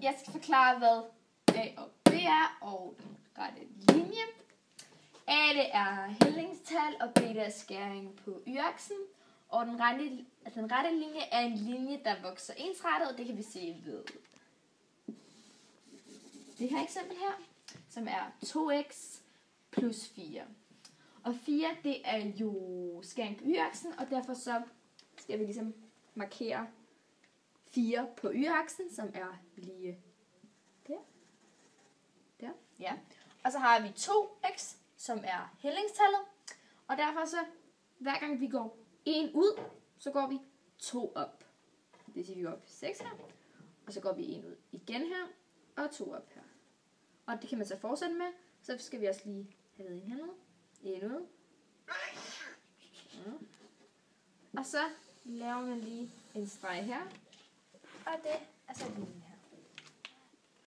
jeg skal forklare, hvad A og B er, og den rette linje. A, det er hældingstal, og B, det er skæring på y-aksen. Og den rette linje er en linje, der vokser ensrettet, og det kan vi se ved det her eksempel her, som er 2x plus 4. Og 4, det er jo skæring på y-aksen, og derfor så skal vi ligesom markere 4 på y-aksen, som er lige der. Ja. Og så har vi 2x, som er hældingstallet, og derfor så, hver gang vi går 1 ud, så går vi 2 op. Det vil sige, vi går op 6 her, og så går vi 1 ud igen her, og 2 op her. Og det kan man så fortsætte med, så skal vi også lige have ved en hernede. 1 ud. Ja. Og så laver man lige en streg her, og det er så lige.